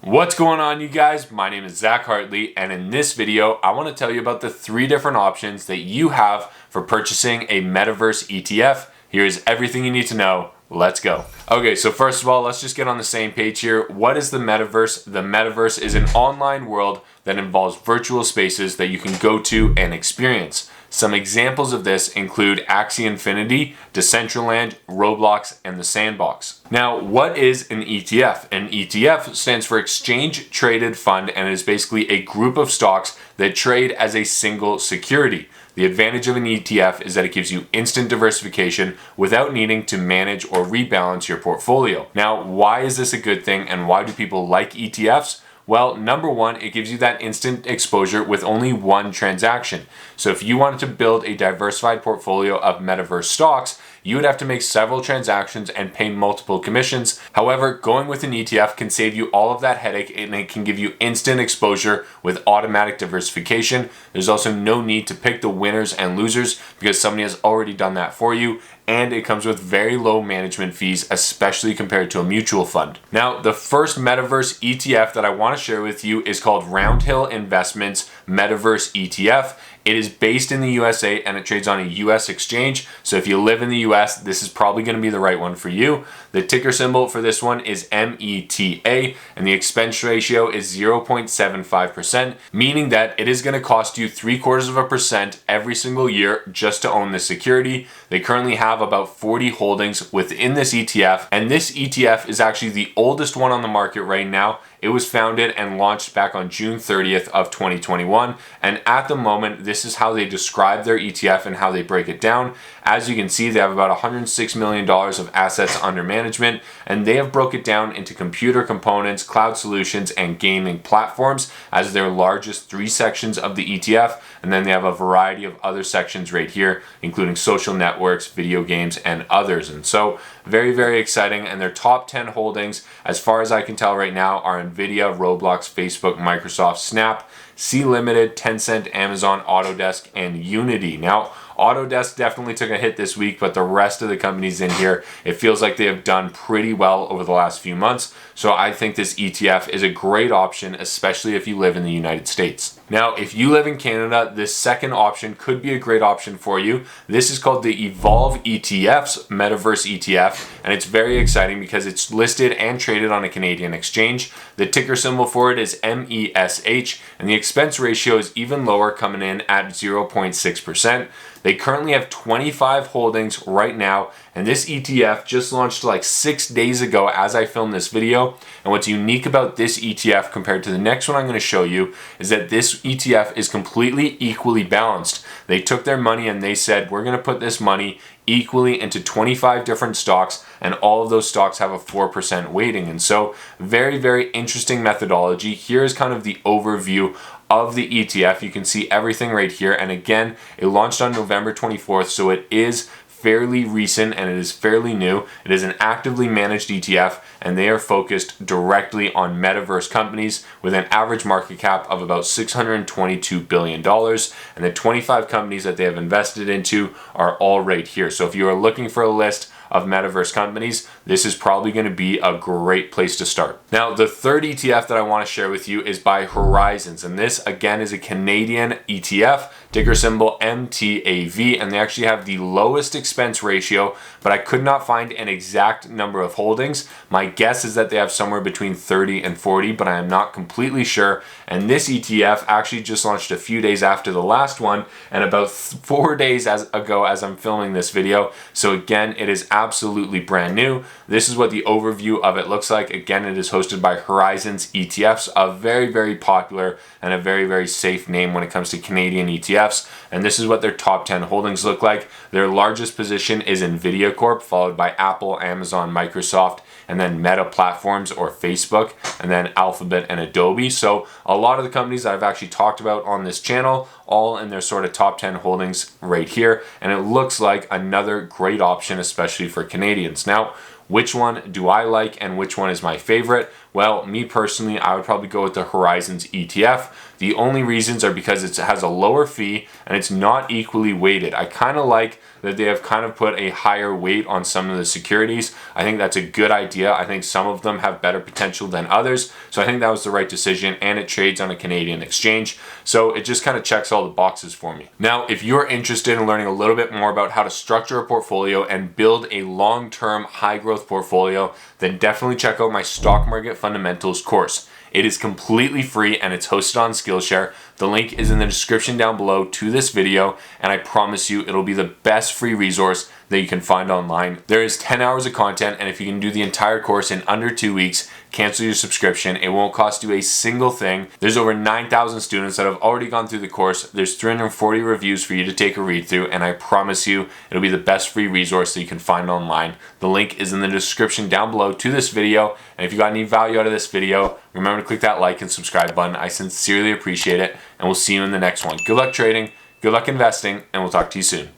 What's going on, you guys? My name is Zach Hartley, and in this video I want to tell you about the 3 different options that you have for purchasing a Metaverse ETF. Here's everything you need to know. Let's go. Okay, so first of all, let's just get on the same page here. What is the Metaverse? The Metaverse is an online world that involves virtual spaces that you can go to and experience. Some examples of this include Axie Infinity, Decentraland, Roblox, and the Sandbox. Now, what is an ETF? An ETF stands for Exchange Traded Fund, and is basically a group of stocks that trade as a single security. The advantage of an ETF is that it gives you instant diversification without needing to manage or rebalance your portfolio. Now, why is this a good thing, and why do people like ETFs? Well, number one, it gives you that instant exposure with only one transaction. So if you wanted to build a diversified portfolio of Metaverse stocks, you would have to make several transactions and pay multiple commissions. However, going with an ETF can save you all of that headache, and it can give you instant exposure with automatic diversification. There's also no need to pick the winners and losers because somebody has already done that for you. And it comes with very low management fees, especially compared to a mutual fund. Now, the first Metaverse ETF that I want to share with you is called Roundhill Investments Metaverse ETF. It is based in the USA and it trades on a US exchange. So if you live in the US, this is probably going to be the right one for you. The ticker symbol for this one is META, and the expense ratio is 0.75%, meaning that it is going to cost you 0.75% every single year just to own the security. They currently have about 40 holdings within this ETF, and this ETF is actually the oldest one on the market right now. It was founded and launched back on June 30th of 2021, and at the moment, this is how they describe their ETF and how they break it down. As you can see, they have about $106 million of assets under management, and they have broke it down into computer components, cloud solutions, and gaming platforms as their largest 3 sections of the ETF, and then they have a variety of other sections right here, including social networks, video games, and others. And so, very, very exciting, and their top 10 holdings, as far as I can tell right now, are Nvidia, Roblox, Facebook, Microsoft, Snap, Sea Limited, Tencent, Amazon, Autodesk, and Unity. Now, Autodesk definitely took a hit this week, but the rest of the companies in here, it feels like they have done pretty well over the last few months. So I think this ETF is a great option, especially if you live in the United States. Now, if you live in Canada, this second option could be a great option for you. This is called the Evolve ETFs Metaverse ETF, and it's very exciting because it's listed and traded on a Canadian exchange. The ticker symbol for it is MESH, and the expense ratio is even lower, coming in at 0.6%. They currently have 25 holdings right now, and this ETF just launched like 6 days ago as I filmed this video. And what's unique about this ETF compared to the next one I'm going to show you is that this ETF is completely equally balanced. They took their money and they said, we're going to put this money equally into 25 different stocks, and all of those stocks have a 4% weighting. And so very, very interesting methodology. Here's kind of the overview of the ETF. You can see everything right here, and again, it launched on November 24th, so it is fairly recent and it is fairly new. It is an actively managed ETF, and they are focused directly on Metaverse companies with an average market cap of about $622 billion. And the 25 companies that they have invested into are all right here. So if you are looking for a list of Metaverse companies, this is probably going to be a great place to start. Now, the third ETF that I want to share with you is by Horizons, and this again is a Canadian ETF, ticker symbol MTAV, and they actually have the lowest expense ratio, but I could not find an exact number of holdings. My guess is that they have somewhere between 30 and 40, but I am not completely sure. And this ETF actually just launched a few days after the last one, and about 4 days ago as I'm filming this video. So again, it is absolutely brand new. This is what the overview of it looks like. Again, it is hosted by Horizons ETFs, a very, very popular and a very, very safe name when it comes to Canadian ETFs. And this is what their top 10 holdings look like. Their largest position is Nvidia Corp, followed by Apple, Amazon, Microsoft, and then Meta Platforms or Facebook, and then Alphabet and Adobe. So a lot of the companies that I've actually talked about on this channel, all in their sort of top 10 holdings right here. And it looks like another great option, especially for Canadians. Now, which one do I like and which one is my favorite? Well, me personally, I would probably go with the Horizons ETF. The only reasons are because it has a lower fee and it's not equally weighted. I kind of like that they have kind of put a higher weight on some of the securities. I think that's a good idea. I think some of them have better potential than others. So I think that was the right decision, and it trades on a Canadian exchange. So it just kind of checks all the boxes for me. Now, if you're interested in learning a little bit more about how to structure a portfolio and build a long-term high growth portfolio, then definitely check out my Stock Market Fundamentals course. It is completely free and it's hosted on Skillshare. The link is in the description down below to this video, and I promise you it'll be the best free resource that you can find online. There is 10 hours of content, and if you can do the entire course in under 2 weeks, cancel your subscription. It won't cost you a single thing. There's over 9,000 students that have already gone through the course. There's 340 reviews for you to take a read through, and I promise you it'll be the best free resource that you can find online. The link is in the description down below to this video, and if you got any value out of this video, remember to click that like and subscribe button. I sincerely appreciate it, and we'll see you in the next one. Good luck trading, good luck investing, and we'll talk to you soon.